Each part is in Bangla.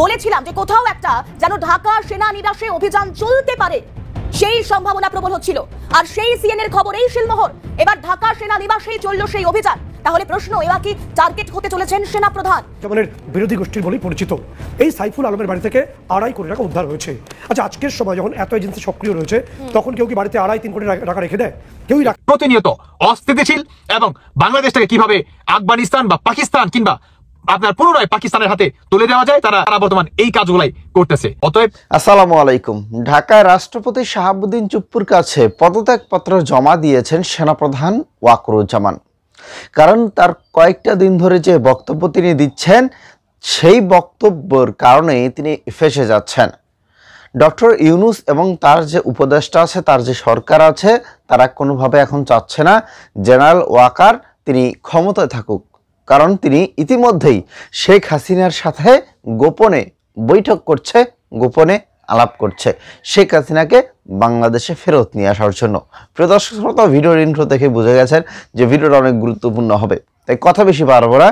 বলেছিলাম যে কোথাও একটা যেন ঢাকা সেনানিবাসে অভিযান চলতে পারে, সেই সম্ভাবনা প্রবল হচ্ছিল। আর সেই সিএনএর খবর, এই শিলমোহর, এবার ঢাকা সেনানিবাসেই চলল সেই অভিযান। তাহলে প্রশ্ন, এবার কি টার্গেট হতে চলেছেন সেনা প্রধান? যেমন বিরোধী গোষ্ঠীর বলেই পরিচিত এই সাইফুল আলমের বাড়ি থেকে 2.5 কোটি টাকা উদ্ধার হয়েছে। আচ্ছা, আজকের সময় যখন এত এজেন্সি সক্রিয় রয়েছে, তখন কেউ কি বাড়িতে 2.5-3 কোটি টাকা রেখে দেয়? কেউই রাখে। প্রতিনিয়ত অস্থিতিশীল এবং বাংলাদেশটাকে কিভাবে আফগানিস্তান বা পাকিস্তান কিংবা আপনার পুনরায় পাকিস্তানের হাতে তুলে দেওয়া যায়, তারা বর্তমান এই কাজগুলাই করতেছে। অতএব আসসালামু আলাইকুম। ঢাকায় রাষ্ট্রপতি শাহাবুদ্দিন চুপ্পুর কাছে পদত্যাগপত্র জমা দিয়েছেন সেনাপ্রধান ওয়াকারুজ্জামান। কারণ তার কয়েকটা দিন ধরে যে বক্তব্য তিনি দিচ্ছেন, সেই বক্তব্যের কারণে তিনি ফেঁসে যাচ্ছেন। ডক্টর ইউনুস এবং তার যে উপদেষ্টা আছে, তার যে সরকার আছে, তারা কোনোভাবে এখন চাচ্ছে না জেনারেল ওয়াকার তিনি ক্ষমতায় থাকুক। কারণ তিনি ইতিমধ্যেই শেখ হাসিনার সাথে গোপনে বৈঠক করছে, গোপনে আলাপ করছে শেখ হাসিনাকে বাংলাদেশে ফেরত নিয়ে আসার জন্য। প্রিয় দর্শক শ্রোতা, ভিডিওর ইন্ট্রো দেখে বুঝে গেছেন যে ভিডিওটা অনেক গুরুত্বপূর্ণ হবে, তাই কথা বেশি বাড়াবো না।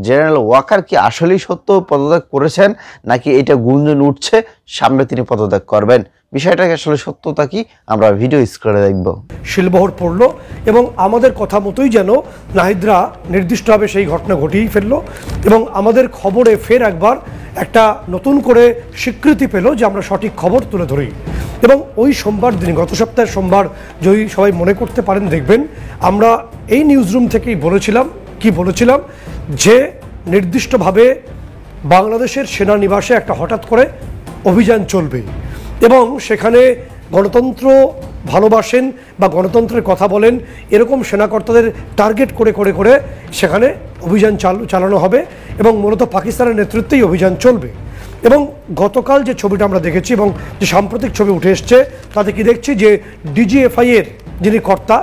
জেনারেল ওয়াকার কি আসলেই সত্য পদত্যাগ করেছেন, নাকি এটা গুঞ্জন উঠছে সামনে তিনি পদত্যাগ করবেন? বিষয়টাকে আসলে সত্যতা কি আমরা ভিডিও স্ক্রিনে দেখব। শিলমোহর পড়ল এবং আমাদের কথা মতোই যেন নাহিদরা নির্দিষ্টভাবে সেই ঘটনা ঘটিয়েই ফেললো এবং আমাদের খবরে ফের একবার একটা নতুন করে স্বীকৃতি পেল যে আমরা সঠিক খবর তুলে ধরি। এবং ওই সোমবার দিনে, গত সপ্তাহের সোমবার, যদি সবাই মনে করতে পারেন, দেখবেন আমরা এই নিউজরুম থেকেই বলেছিলাম যে নির্দিষ্টভাবে বাংলাদেশের সেনানিবাসে একটা হঠাৎ করে অভিযান চলবে এবং সেখানে গণতন্ত্র ভালোবাসেন বা গণতন্ত্রের কথা বলেন এরকম সেনাকর্তাদের টার্গেট করে করে করে সেখানে অভিযান চালানো হবে এবং মূলত পাকিস্তানের নেতৃত্বেই অভিযান চলবে। এবং গতকাল যে ছবিটা আমরা দেখেছি এবং যে সাম্প্রতিক ছবি উঠে এসছে, তাতে কি দেখছি যে ডিজিএফআই এর যিনি কর্তা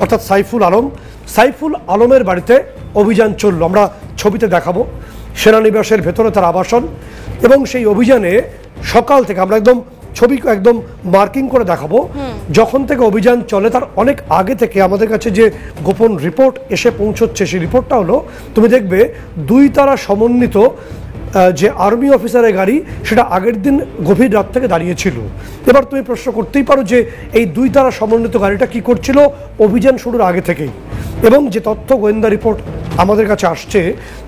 অর্থাৎ সাইফুল আলমের বাড়িতে অভিযান চলল। আমরা ছবিতে দেখাবো সেনানিবাসের ভেতরে তার আবাসন এবং সেই অভিযানে সকাল থেকে আমরা ছবি একদম মার্কিং করে দেখাবো। যখন থেকে অভিযান চলে তার অনেক আগে থেকে আমাদের কাছে যে গোপন রিপোর্ট এসে পৌঁছচ্ছে, সেই রিপোর্টটা হলো, তুমি দেখবে 2 তারা সমন্বিত যে আর্মি অফিসারের গাড়ি, সেটা আগের দিন গভীর রাত থেকে দাঁড়িয়েছিল। এবার তুমি প্রশ্ন করতেই পারো যে এই 2 তারা সমন্বিত গাড়িটা কি করছিল অভিযান শুরুর আগে থেকেই। এবং যে তথ্য গোয়েন্দা রিপোর্ট আমাদের কাছে আসছে,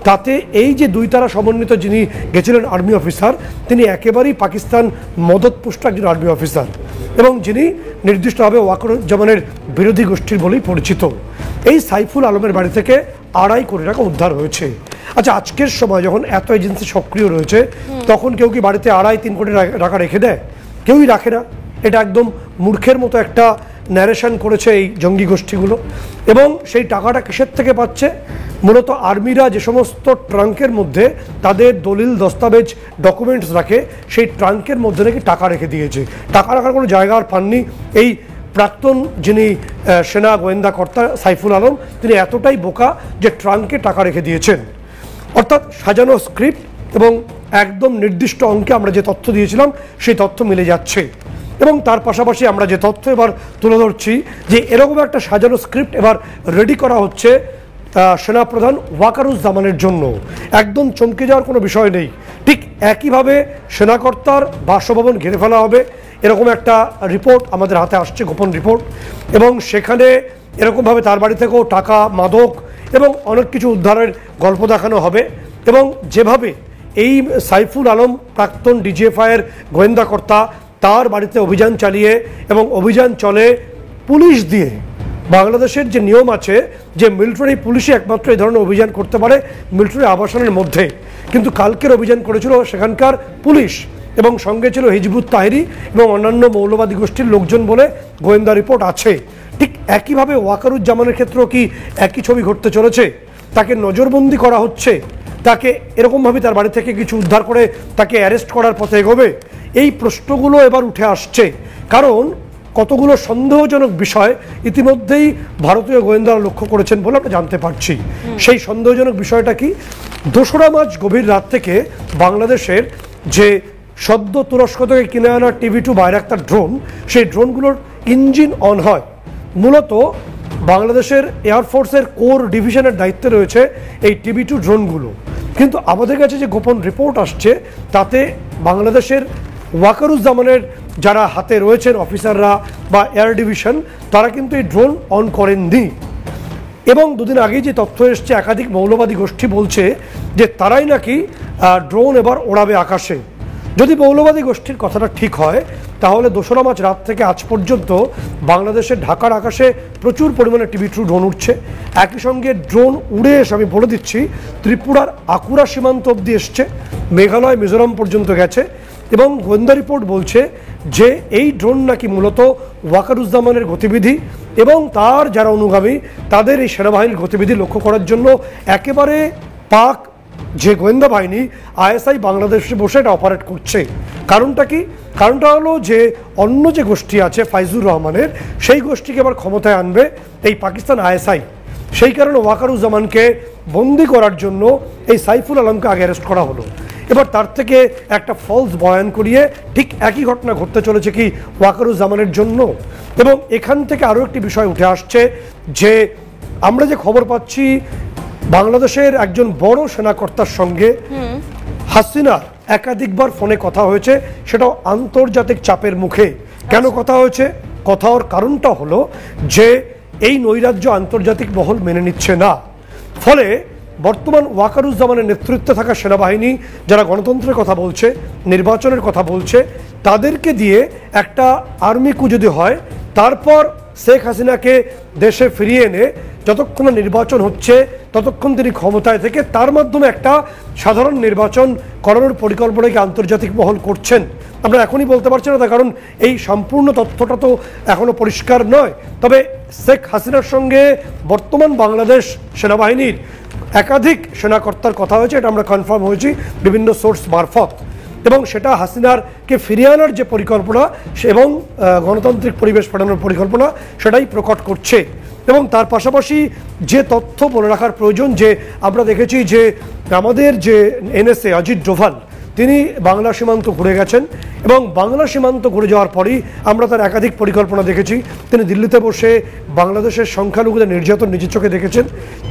তাতে এই যে 2 তারা সমন্বিত যিনি গেছিলেন আর্মি অফিসার, তিনি একেবারেই পাকিস্তান মদতপুষ্ট একজন আর্মি অফিসার এবং যিনি নির্দিষ্টভাবে ওয়াকারুজ্জামানের বিরোধী গোষ্ঠীর বলেই পরিচিত। এই সাইফুল আলমের বাড়ি থেকে 2.5 কোটি টাকা উদ্ধার হয়েছে। আচ্ছা, আজকের সময় যখন এত এজেন্সি সক্রিয় রয়েছে, তখন কেউ কি বাড়িতে 2.5-3 কোটি টাকা রেখে দেয়? কেউই রাখে না। এটা একদম মূর্খের মতো একটা ন্যারেশন করেছে এই জঙ্গি গোষ্ঠীগুলো। এবং সেই টাকাটা কিসের থেকে পাচ্ছে? মূলত আর্মিরা যে সমস্ত ট্রাঙ্কের মধ্যে তাদের দলিল দস্তাবেজ ডকুমেন্টস রাখে, সেই ট্রাঙ্কের মধ্যে নাকি টাকা রেখে দিয়েছে। টাকা রাখার কোনো জায়গা আর পাননি এই প্রাক্তন যিনি সেনা গোয়েন্দা কর্তা সাইফুল আলম, তিনি এতটাই বোকা যে ট্রাঙ্কে টাকা রেখে দিয়েছেন। অর্থাৎ সাজানো স্ক্রিপ্ট এবং একদম নির্দিষ্ট অঙ্কে আমরা যে তথ্য দিয়েছিলাম সেই তথ্য মিলে যাচ্ছে। এবং তার পাশাপাশি আমরা যে তথ্য এবার তুলে ধরছি যে এরকম একটা সাজানো স্ক্রিপ্ট এবার রেডি করা হচ্ছে সেনাপ্রধান ওয়াকারুজ্জামানের জন্য। একদম চমকে যাওয়ার কোনো বিষয় নেই। ঠিক একইভাবে সেনাকর্তার বাসভবন ঘিরে ফেলা হবে, এরকম একটা রিপোর্ট আমাদের হাতে আসছে, গোপন রিপোর্ট। এবং সেখানে এরকমভাবে তার বাড়ি থেকেও টাকা, মাদক এবং অনেক কিছু উদ্ধারের গল্প দেখানো হবে। এবং যেভাবে এই সাইফুল আলম প্রাক্তন ডিজিএফআইয়ের গোয়েন্দা কর্তা, তার বাড়িতে অভিযান চালিয়ে এবং অভিযান চলে পুলিশ দিয়ে। বাংলাদেশের যে নিয়ম আছে যে মিলিটারি পুলিশই একমাত্র এই ধরনের অভিযান করতে পারে মিলিটারি আবাসনের মধ্যে, কিন্তু কালকের অভিযান করেছিল সেখানকার পুলিশ এবং সঙ্গে ছিল হিজবুত তাহরির এবং অন্যান্য মৌলবাদী গোষ্ঠীর লোকজন বলে গোয়েন্দা রিপোর্ট আছে। ঠিক একইভাবে ওয়াকারুজ্জামানের ক্ষেত্রেও কি একই ছবি ঘটতে চলেছে? তাকে নজরবন্দি করা হচ্ছে, তাকে এরকমভাবে তার বাড়ি থেকে কিছু উদ্ধার করে তাকে অ্যারেস্ট করার পথে এগোবে? এই প্রশ্নগুলো এবার উঠে আসছে, কারণ কতগুলো সন্দেহজনক বিষয় ইতিমধ্যেই ভারতীয় গোয়েন্দারা লক্ষ্য করেছেন বলে আমরা জানতে পারছি। সেই সন্দেহজনক বিষয়টা কি? 2রা মার্চ গভীর রাত থেকে বাংলাদেশের যে সদ্য তুরস্ক থেকে কিনে আনা TV-2 বাইরাক্তার ড্রোন, সেই ড্রোনগুলোর ইঞ্জিন অন হয়। মূলত বাংলাদেশের এয়ারফোর্সের কোর ডিভিশনের দায়িত্বে রয়েছে এই TV-2 ড্রোনগুলো কিন্তু আমাদের কাছে যে গোপন রিপোর্ট আসছে তাতে বাংলাদেশের ওয়াকারুজ্জামানের যারা হাতে রয়েছেন অফিসাররা বা এয়ার ডিভিশন, তারা কিন্তু এই ড্রোন অন করেননি। এবং দুদিন আগেই যে তথ্য এসছে, একাধিক মৌলবাদী গোষ্ঠী বলছে যে তারাই নাকি ড্রোন এবার ওড়াবে আকাশে। যদি মৌলবাদী গোষ্ঠীর কথাটা ঠিক হয় তাহলে 2রা মার্চ রাত থেকে আজ পর্যন্ত বাংলাদেশের ঢাকার আকাশে প্রচুর পরিমাণে TB2 ড্রোন উঠছে। একই সঙ্গে ড্রোন উড়ে এসে, আমি বলে দিচ্ছি, ত্রিপুরার আকুরা সীমান্ত অবধি এসছে, মেঘালয় মিজোরাম পর্যন্ত গেছে। এবং গোয়েন্দা রিপোর্ট বলছে যে এই ড্রোন নাকি মূলত ওয়াকারুজ্জামানের গতিবিধি এবং তার যারা অনুগামী তাদের এই সেনাবাহিনীর গতিবিধি লক্ষ্য করার জন্য একেবারে পাক যে গোয়েন্দা বাহিনী ISI বাংলাদেশে বসে এটা অপারেট করছে। কারণটা কি? কারণটা হলো যে অন্য যে গোষ্ঠী আছে ফাইজুর রহমানের, সেই গোষ্ঠীকে আবার ক্ষমতায় আনবে এই পাকিস্তান ISI। সেই কারণে ওয়াকারুজ্জামানকে বন্দি করার জন্য এই সাইফুল আলমকে আগে অ্যারেস্ট করা হলো। এবার তার থেকে একটা ফলস বয়ান করিয়ে ঠিক একই ঘটনা ঘটতে চলেছে কি ওয়াকারুজ্জামানের জন্য। এবং এখান থেকে আরও একটি বিষয় উঠে আসছে যে আমরা যে খবর পাচ্ছি বাংলাদেশের একজন বড় সেনাকর্তার সঙ্গে হাসিনার একাধিকবার ফোনে কথা হয়েছে, সেটাও আন্তর্জাতিক চাপের মুখে। কেন কথা হয়েছে? কথা হওয়ার কারণটা হলো যে এই নৈরাজ্য আন্তর্জাতিক মহল মেনে নিচ্ছে না। ফলে বর্তমান ওয়াকারুজ্জামানের নেতৃত্বে থাকা সেনাবাহিনী যারা গণতন্ত্রের কথা বলছে, নির্বাচনের কথা বলছে, তাদেরকে দিয়ে একটা আর্মি কু যদি হয়, তারপর শেখ হাসিনাকে দেশে ফিরিয়ে এনে যতক্ষণ নির্বাচন হচ্ছে ততক্ষণ তিনি ক্ষমতায় থেকে তার মাধ্যমে একটা সাধারণ নির্বাচন করানোর পরিকল্পনাকে আন্তর্জাতিক মহল করছেন। আমরা এখনই বলতে পারছি না, তার কারণ এই সম্পূর্ণ তথ্যটা তো এখনো পরিষ্কার নয়। তবে শেখ হাসিনার সঙ্গে বর্তমান বাংলাদেশ সেনাবাহিনীর একাধিক সেনাকর্তার কথা হয়েছে, এটা আমরা কনফার্ম হয়েছি বিভিন্ন সোর্স মারফত। এবং সেটা হাসিনারকে ফিরিয়ে আনার যে পরিকল্পনা এবং গণতান্ত্রিক পরিবেশ পাঠানোর পরিকল্পনা সেটাই প্রকট করছে। এবং তার পাশাপাশি যে তথ্য বলে রাখার প্রয়োজন যে আমরা দেখেছি যে আমাদের যে NSA অজিত ডোভাল তিনি বাংলা সীমান্ত ঘুরে গেছেন এবং বাংলা সীমান্ত ঘুরে যাওয়ার পরই আমরা তার একাধিক পরিকল্পনা দেখেছি। তিনি দিল্লিতে বসে বাংলাদেশের সংখ্যালঘুদের নির্যাতন নিজের চোখে দেখেছেন।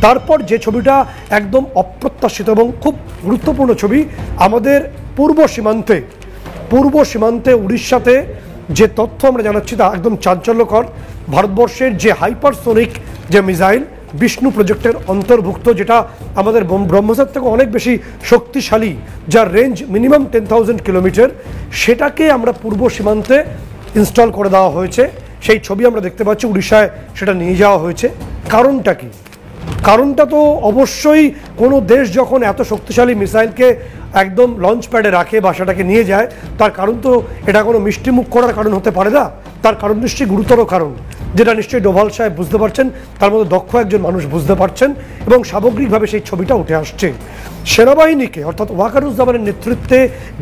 তারপর যে ছবিটা একদম অপ্রত্যাশিত এবং খুব গুরুত্বপূর্ণ ছবি, আমাদের পূর্ব সীমান্তে উড়িষ্যাতে যে তথ্য আমরা জানাচ্ছি তা একদম চাঞ্চল্যকর। ভারতবর্ষের যে হাইপারসোনিক যে মিসাইল বিষ্ণু প্রজেক্টের অন্তর্ভুক্ত, যেটা আমাদের ব্রহ্মোসের থেকে অনেক বেশি শক্তিশালী, যার রেঞ্জ মিনিমাম 10,000 কিলোমিটার, সেটাকে আমরা পূর্ব সীমান্তে ইনস্টল করে দেওয়া হয়েছে। সেই ছবি আমরা দেখতে পাচ্ছি, উড়িষ্যায় সেটা নিয়ে যাওয়া হয়েছে। কারণটা কি? কারণটা তো অবশ্যই কোনো দেশ যখন এত শক্তিশালী মিসাইলকে একদম লঞ্চ প্যাডে রাখে বা সেটাকে নিয়ে যায়, তার কারণ তো এটা কোনো মিষ্টিমুখ করার কারণ হতে পারে না। তার কারণ নিশ্চয়ই গুরুতর কারণ, যেটা নিশ্চয়ই ডোভাল সাহেব বুঝতে পারছেন, তার মধ্যে দক্ষ একজন মানুষ বুঝতে পারছেন এবং সামগ্রিকভাবে সেই ছবিটা উঠে আসছে। সেনাবাহিনীকে অর্থাৎ ওয়াকারুজ্জামানের নেতৃত্বে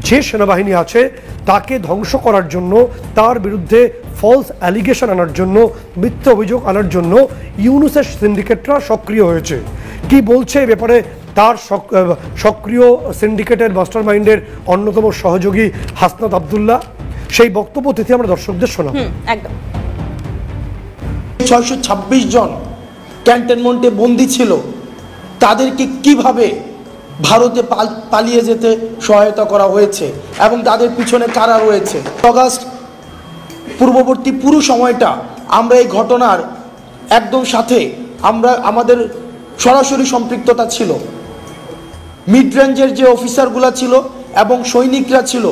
যে সেনাবাহিনী আছে তাকে ধ্বংস করার জন্য, তার বিরুদ্ধে ফলস অ্যালিগেশন আনার জন্য, মিথ্যা অভিযোগ আনার জন্য ইউনুসের সিন্ডিকেটরা সক্রিয় হয়েছে। কি বলছে এ ব্যাপারে তার সক্রিয় সিন্ডিকেটের মাস্টারমাইন্ডের অন্যতম সহযোগী হাসনাত আব্দুল্লাহ, সেই বক্তব্য তিথি আমরা দর্শকদের শোনাবো। একদম 626 জন ক্যান্টনমেন্টে বন্দী ছিল, তাদেরকে কিভাবে ভারতে পালিয়ে যেতে সহায়তা করা হয়েছে এবং তাদের পিছনে কারা রয়েছে। অগাস্ট পূর্ববর্তী পুরো সময়টা আমরা এই ঘটনার একদম সাথে আমাদের সরাসরি সম্পৃক্ততা ছিল। মিড রেঞ্জের যে অফিসারগুলো ছিল এবং সৈনিকরা ছিল,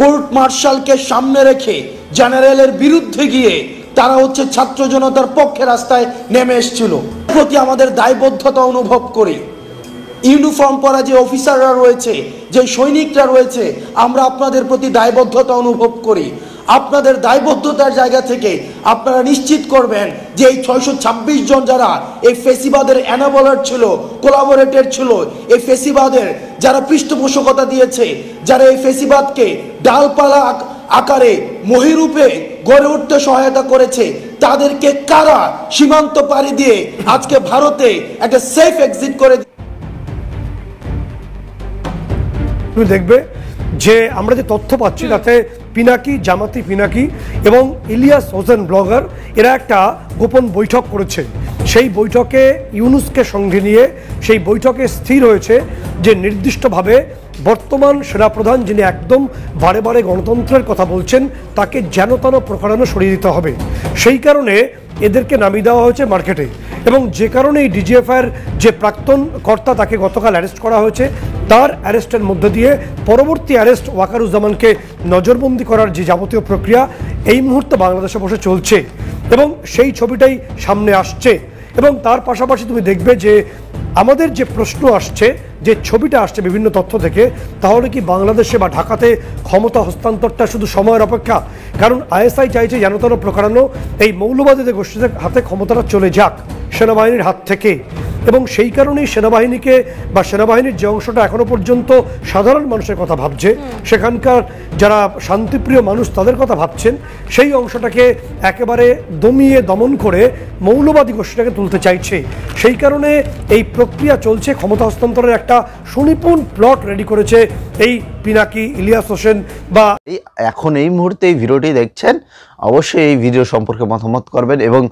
কোর্ট মার্শালকে সামনে রেখে জেনারেলের বিরুদ্ধে গিয়ে তারা হচ্ছে ছাত্র জনতার পক্ষে রাস্তায় নেমে এসেছিল। প্রতি আমাদের দায়বদ্ধতা অনুভব করি। ইউনিফর্ম পরা যে অফিসাররা রয়েছে, যে সৈনিকরা রয়েছে, আমরা আপনাদের প্রতি দায়বদ্ধতা অনুভব করি। আপনাদের দায়বদ্ধতার জায়গা থেকে আপনারা নিশ্চিত করবেন যে এই 626 জন যারা এই ফেসিবাদের এনাবলার ছিল, কোলাবোরেটর ছিল, এই ফেসিবাদের যারা পৃষ্ঠপোষকতা দিয়েছে, যারা এই ফেসিবাদকে ডালপালা আকারে মহিরূপে গড়ে উঠতে সহায়তা করেছে, তাদেরকে কারা সীমান্ত পাড়ি দিয়ে আজকে ভারতে একটা সেফ এক্সিট করে। তুমি দেখবে যে আমরা যে তথ্য পাচ্ছি তাতে পিনাকি, জামাতি পিনাকি এবং ইলিয়াস হোসেন ব্লগার এরা একটা গোপন বৈঠক করেছে। সেই বৈঠকে ইউনূসকে সঙ্গে নিয়ে সেই বৈঠকে স্থির হয়েছে যে নির্দিষ্টভাবে বর্তমান সেনাপ্রধান যিনি একদম বারে বারে গণতন্ত্রের কথা বলছেন তাকে যেন তেন প্রকারানো সরিয়ে দিতে হবে। সেই কারণে এদেরকে নামিয়ে দেওয়া হয়েছে মার্কেটে, এবং যে কারণে এই ডিজিএফআইয়ের যে প্রাক্তন কর্তা তাকে গতকাল অ্যারেস্ট করা হয়েছে, তার অ্যারেস্টের মধ্যে দিয়ে পরবর্তী অ্যারেস্ট ওয়াকারুজ্জামানকে নজরবন্দি করার যে যাবতীয় প্রক্রিয়া এই মুহূর্তে বাংলাদেশে বসে চলছে এবং সেই ছবিটাই সামনে আসছে। এবং তার পাশাপাশি তুমি দেখবে যে আমাদের যে প্রশ্ন আসছে, যে ছবিটা আসছে বিভিন্ন তথ্য থেকে, তাহলে কি বাংলাদেশে বা ঢাকাতে ক্ষমতা হস্তান্তরটা শুধু সময়ের অপেক্ষা? কারণ আইএসআই চাইছে যেন তেন প্রকারানো এই মৌলবাদীদের গোষ্ঠীদের হাতে ক্ষমতাটা চলে যাক সেনাবাহিনীর হাত থেকে, এবং সেই কারণেই সেনাবাহিনীকে বা সেনাবাহিনীর যে অংশটা এখনো পর্যন্ত সাধারণ মানুষের কথা ভাবছে, সেখানকার যারা শান্তিপ্রিয় মানুষ তাদের কথা ভাবছেন, সেই অংশটাকে একেবারে দমিয়ে দমন করে মৌলবাদী গোষ্ঠীটাকে তুলতে চাইছে। সেই কারণে এই প্রক্রিয়া চলছে। ক্ষমতা হস্তান্তরের একটা সুনিপুণ প্লট রেডি করেছে এই পিনাকি, ইলিয়াস হোসেন বা এখন এই মুহূর্তে এই ভিডিওটি দেখছেন, অবশ্যই এই ভিডিও সম্পর্কে মতামত করবেন। এবং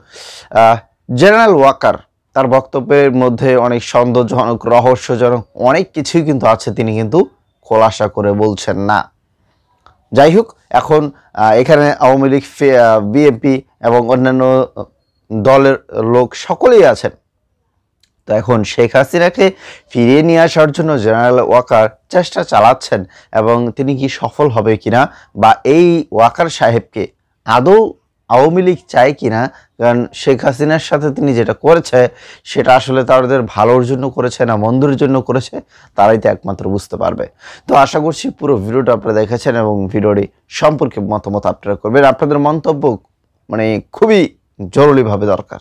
জেনারেল ওয়াকার তার বক্তব্যের মধ্যে অনেক সন্দেহজনক, রহস্যজনক অনেক কিছুই কিন্তু আছে, তিনি কিন্তু খোলাসা করে বলছেন না। যাই হোক, এখন এখানে আওয়ামী লীগ, বিএনপি এবং অন্যান্য দলের লোক সকলেই আছেন। তো এখন শেখ হাসিনাকে ফিরিয়ে নিয়ে আসার জন্য জেনারেল ওয়াকার চেষ্টা চালাচ্ছেন, এবং তিনি কি সফল হবে কিনা, বা এই ওয়াকার সাহেবকে আদৌ আওয়ামী লীগ চায় কিনা, কারণ শেখ হাসিনার সাথে তিনি যেটা করেছে সেটা আসলে তাদের ভালোর জন্য করেছে না মন্দর জন্য করেছে, তারাই তো একমাত্র বুঝতে পারবে। তো আশা করছি পুরো ভিডিওটা আপনারা দেখেছেন এবং ভিডিওটি সম্পর্কে মতামত আপনারা করবেন। আপনাদের মন্তব্য খুবই জরুরিভাবে দরকার।